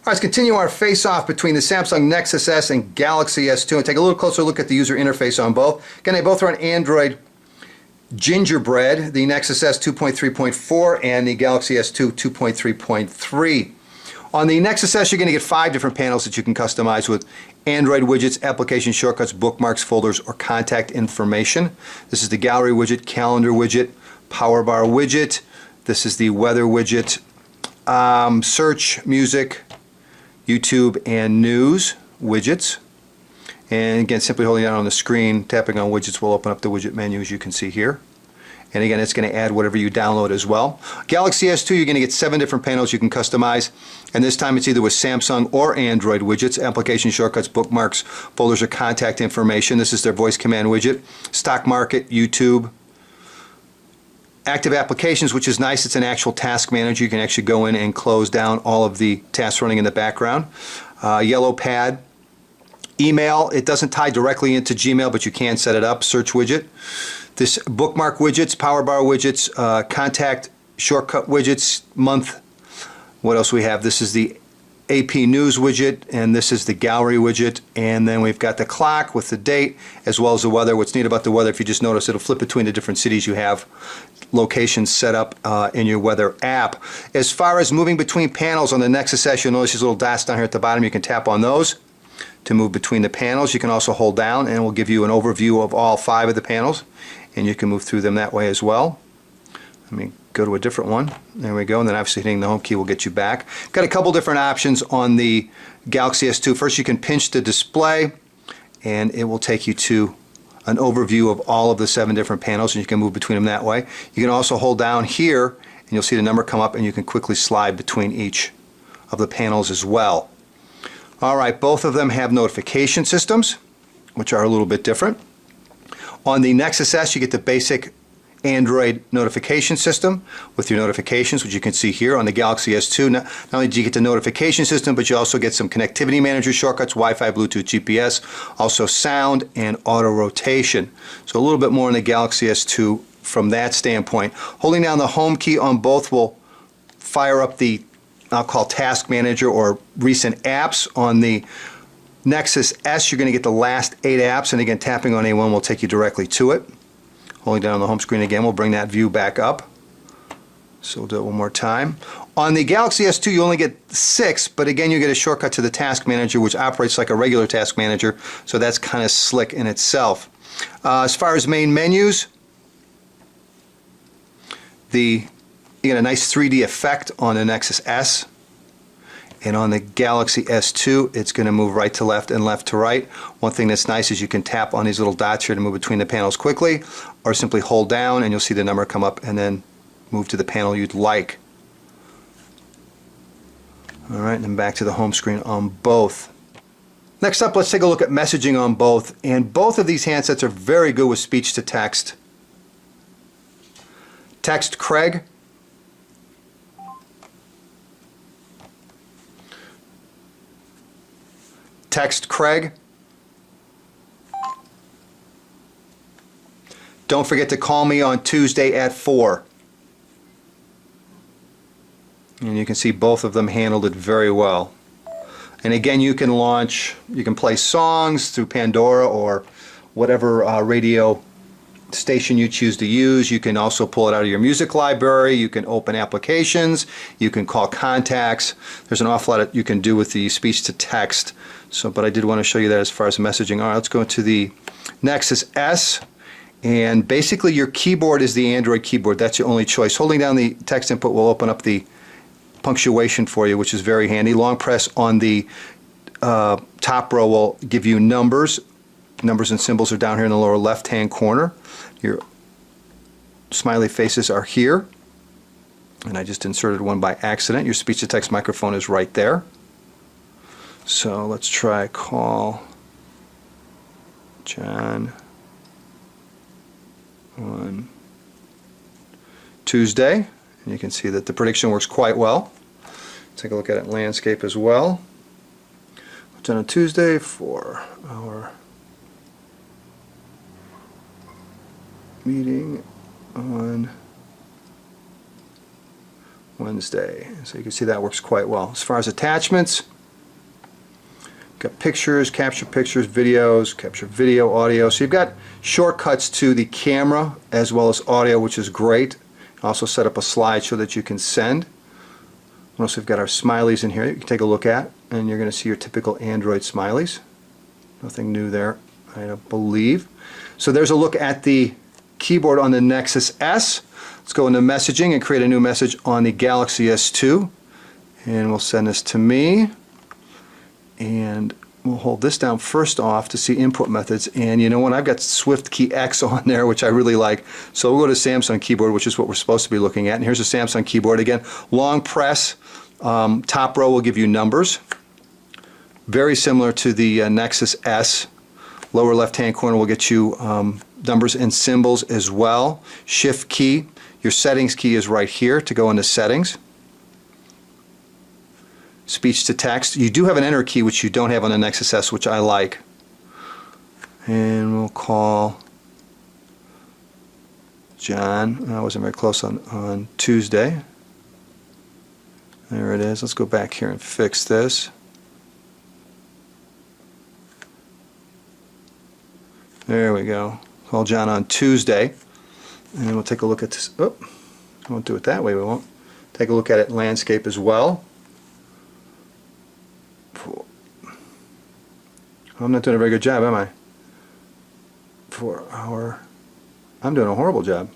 Let's continue our face-off between the Samsung Nexus S and Galaxy S2 and take a little closer look at the user interface on both. Again, they both run Android Gingerbread, the Nexus S 2.3.4 and the Galaxy S2 2.3.3. On the Nexus S, you're going to get 5 different panels that you can customize with Android widgets, application shortcuts, bookmarks, folders, or contact information. This is the gallery widget, calendar widget, power bar widget. This is the weather widget, search, music, YouTube, and news widgets. And again, simply holding down on the screen, tapping on widgets will open up the widget menu as you can see here. And again, it's going to add whatever you download as well. Galaxy S2, you're going to get 7 different panels you can customize. And this time it's either with Samsung or Android widgets, application shortcuts, bookmarks, folders, or contact information. This is their voice command widget. Stock market, YouTube. Active applications, which is nice. It's an actual task manager. You can actually go in and close down all of the tasks running in the background. Yellow pad. Email, it doesn't tie directly into Gmail, but you can set it up. Search widget. This bookmark widgets, power bar widgets, contact shortcut widgets, month. What else we have? This is the AP News widget, and this is the gallery widget, and then we've got the clock with the date as well as the weather. What's neat about the weather, if you just notice, it'll flip between the different cities you have locations set up in your weather app. As far as moving between panels on the Nexus S, you'll notice these little dots down here at the bottom. You can tap on those to move between the panels. You can also hold down and it will give you an overview of all 5 of the panels, and you can move through them that way as well. Let me go to a different one. There we go, and then obviously hitting the home key will get you back. Got a couple different options on the Galaxy S2. First, you can pinch the display and it will take you to an overview of all of the 7 different panels, and you can move between them that way. You can also hold down here and you'll see the number come up, and you can quickly slide between each of the panels as well. Alright, both of them have notification systems, which are a little bit different. On the Nexus S, you get the basic Android notification system with your notifications, which you can see here. On the Galaxy S2, not only do you get the notification system, but you also get some connectivity manager shortcuts, Wi-Fi, Bluetooth, GPS, also sound and auto rotation. So a little bit more on the Galaxy S2 from that standpoint. Holding down the home key on both will fire up the, I'll call task manager or recent apps. On the Nexus S, you're going to get the last 8 apps, and again, tapping on A1 will take you directly to it. Holding down on the home screen again will bring that view back up. So we'll do it one more time. On the Galaxy S2, you only get 6, but again, you get a shortcut to the task manager, which operates like a regular task manager, so that's kind of slick in itself. As far as main menus, you get a nice 3D effect on the Nexus S. And on the Galaxy S2, it's going to move right to left and left to right. One thing that's nice is you can tap on these little dots here to move between the panels quickly, or simply hold down and you'll see the number come up and then move to the panel you'd like. Alright, and then back to the home screen on both. Next up, let's take a look at messaging on both. And both of these handsets are very good with speech to text. Text Craig. Text Craig. Don't forget to call me on Tuesday at 4. And you can see both of them handled it very well. And again, you can play songs through Pandora or whatever radio station you choose to use. You can also pull it out of your music library. You can open applications. You can call contacts. There's an awful lot you can do with the speech to text. But I did want to show you that as far as messaging. All right, let's go to the Nexus S. And basically your keyboard is the Android keyboard. That's your only choice. Holding down the text input will open up the punctuation for you, which is very handy. Long press on the top row will give you numbers. Numbers and symbols are down here in the lower left-hand corner. Your smiley faces are here. And I just inserted one by accident. Your speech-to-text microphone is right there. So let's try call John on Tuesday. And you can see that the prediction works quite well. Take a look at it in landscape as well. John on Tuesday for our meeting on Wednesday. So you can see that works quite well. As far as attachments, Got pictures, capture pictures, videos, capture video, audio. So you've got shortcuts to the camera as well as audio, which is great. Also set up a slideshow that you can send. Also, we've got our smileys in here you can take a look at, and you're going to see your typical Android smileys. Nothing new there, I don't believe. So there's a look at the keyboard on the Nexus S. Let's go into messaging and create a new message on the Galaxy S2. And we'll send this to me. And we'll hold this down first off to see input methods. And you know what? I've got Swift Key X on there, which I really like. So we'll go to Samsung keyboard, which is what we're supposed to be looking at. And here's a Samsung keyboard. Again, long press. Top row will give you numbers. Very similar to the Nexus S. Lower left-hand corner will get you numbers and symbols as well. Shift key. Your settings key is right here to go into settings. Speech to text. You do have an enter key, which you don't have on the Nexus S, which I like. And we'll call John. I wasn't very close on Tuesday. There it is. Let's go back here and fix this. There we go. Call John on Tuesday. And we'll take a look at this. Oh, I won't do it that way. We won't. Take a look at it in landscape as well. I'm not doing a very good job, am I? I'm doing a horrible job.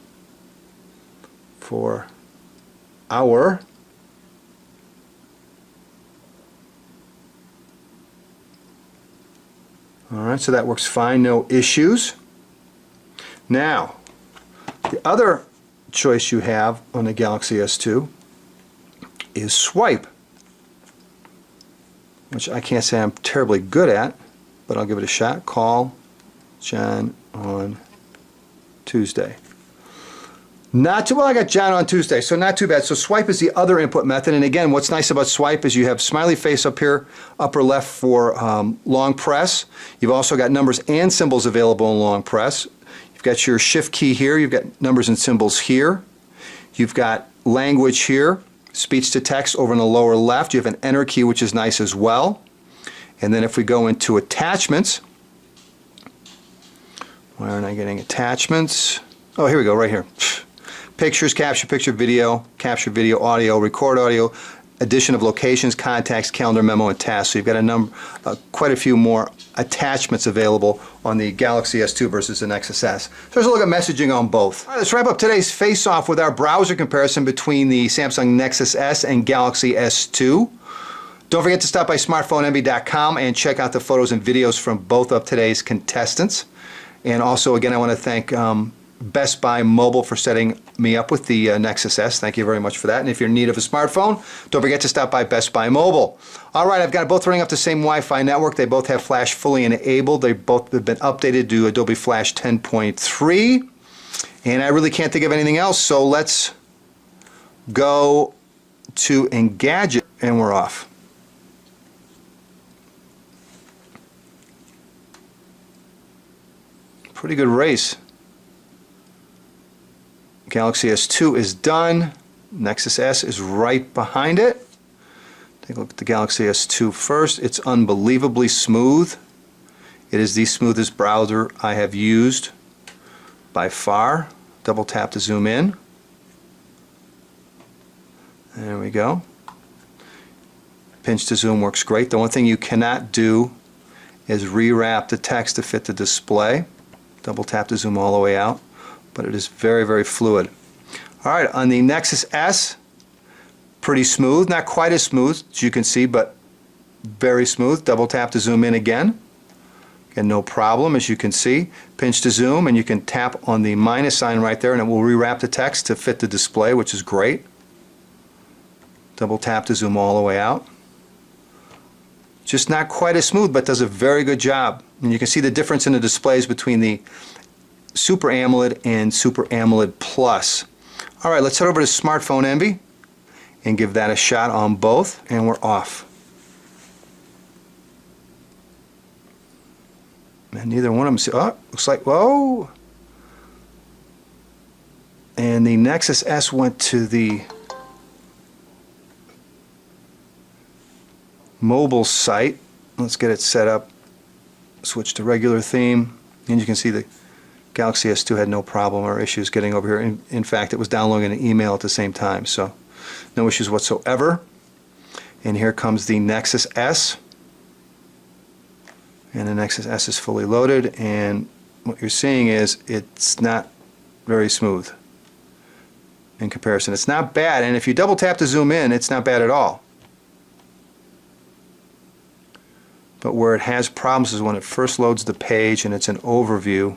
For our Alright, so that works fine, no issues. Now, the other choice you have on the Galaxy S2 is swipe, which I can't say I'm terribly good at, but I'll give it a shot. Call John on Tuesday. Not too well. I got John on Tuesday, so not too bad. So swipe is the other input method, and again, what's nice about swipe is you have smiley face up here, upper left for long press. You've also got numbers and symbols available in long press. You've got your shift key here. You've got numbers and symbols here. You've got language here, speech to text over in the lower left. You have an enter key, which is nice as well. And then if we go into attachments, why aren't I getting attachments? Oh, here we go, right here. Pictures, capture picture, video, capture video, audio, record audio, addition of locations, contacts, calendar, memo, and tasks. So you've got quite a few more attachments available on the Galaxy S2 versus the Nexus S. So let's look at messaging on both. All right, let's wrap up today's face-off with our browser comparison between the Samsung Nexus S and Galaxy S2. Don't forget to stop by smartphoneenvy.com and check out the photos and videos from both of today's contestants. And also, again, I want to thank Best Buy Mobile for setting me up with the Nexus S. Thank you very much for that. And if you're in need of a smartphone, don't forget to stop by Best Buy Mobile. All right, I've got both running off the same Wi-Fi network. They both have Flash fully enabled. They both have been updated to Adobe Flash 10.3. And I really can't think of anything else, so let's go to Engadget, and we're off. Pretty good race. Galaxy S2 is done. Nexus S is right behind it. Take a look at the Galaxy S2 first. It's unbelievably smooth. It is the smoothest browser I have used by far. Double tap to zoom in. There we go. Pinch to zoom works great. The one thing you cannot do is rewrap the text to fit the display. Double tap to zoom all the way out, but it is very, very fluid. All right, on the Nexus S, pretty smooth. Not quite as smooth as you can see, but very smooth. Double tap to zoom in again. Again, no problem, as you can see. Pinch to zoom, and you can tap on the minus sign right there, and it will rewrap the text to fit the display, which is great. Double tap to zoom all the way out. Just not quite as smooth, but does a very good job. And you can see the difference in the displays between the Super AMOLED and Super AMOLED Plus. All right, let's head over to Smartphoneenvy and give that a shot on both, and we're off. And neither one of them, oh, looks like, whoa. And the Nexus S went to the mobile site, Let's get it set up. Switch to regular theme, and you can see the Galaxy S2 had no problem or issues getting over here. In fact, it was downloading an email at the same time, so no issues whatsoever. And here comes the Nexus S. And the Nexus S is fully loaded, and what you're seeing is it's not very smooth in comparison. It's not bad, and if you double tap to zoom in, it's not bad at all. But where it has problems is when it first loads the page and it's an overview,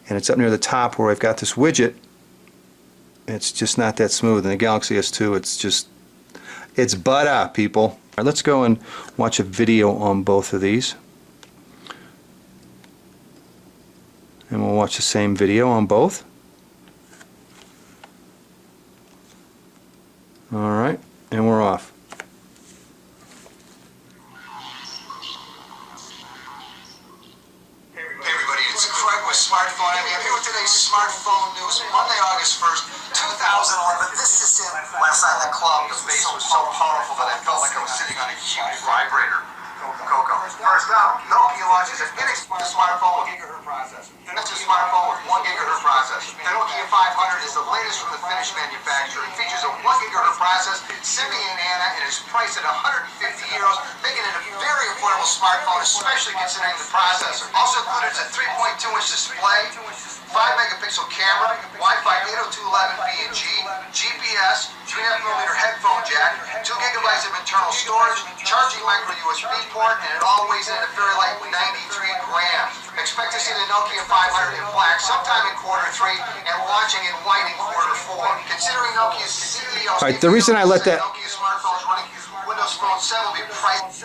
and it's up near the top where I've got this widget. It's just not that smooth. In the Galaxy S2, it's butter, people. All right, let's go and watch a video on both of these. And we'll watch the same video on both. Alright, and we're off. Hey everybody, it's Craig with Smartphoneenvy. I'm here with today's smartphone news, Monday, August 1st, 2011. This just in. Last night in the club, the bass was so powerful that I felt like I was sitting on a huge vibrator. Coco. First up, Nokia launches an inexpensive smartphone with 1 GHz processor. That's a smartphone with 1 GHz processor. The Nokia 500 is the latest from the Finnish manufacturer. It features a 1 GHz processor, Symbian Anna, and is priced at €150, making it a very affordable smartphone, especially considering the processor. Also included is a 3.2-inch display, 5-megapixel camera, Wi-Fi 802.11b and G, GPS, 3.5mm headphone jack, 2 GB of internal storage, charging micro USB port, and it all weighs in at a very light 93 grams. Expect to see the Nokia 500 in black sometime in Q3 and launching in white in Q4. Considering Nokia's CEO, Right, the reason I let that Nokia smartphones running Windows Phone 7 will be priced.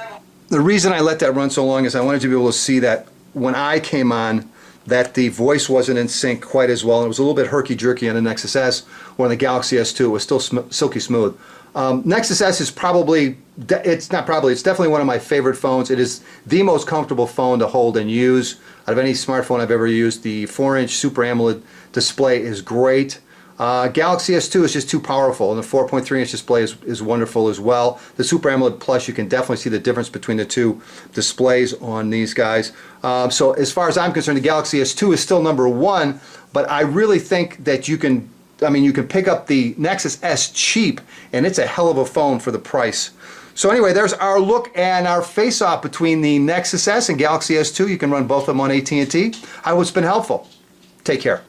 The reason I let that run so long is I wanted to be able to see that when I came on, that the voice wasn't in sync quite as well. It was a little bit herky-jerky on the Nexus S, or on the Galaxy S2. It was still silky smooth. Nexus S is it's definitely one of my favorite phones. It is the most comfortable phone to hold and use out of any smartphone I've ever used. The 4-inch Super AMOLED display is great. Galaxy S2 is just too powerful, and the 4.3-inch display is wonderful as well. The Super AMOLED Plus, you can definitely see the difference between the two displays on these guys. So as far as I'm concerned, the Galaxy S2 is still #1, but I really think that you can pick up the Nexus S cheap, and it's a hell of a phone for the price. So anyway, there's our look and our face-off between the Nexus S and Galaxy S2. You can run both of them on AT&T. I hope it's been helpful. Take care.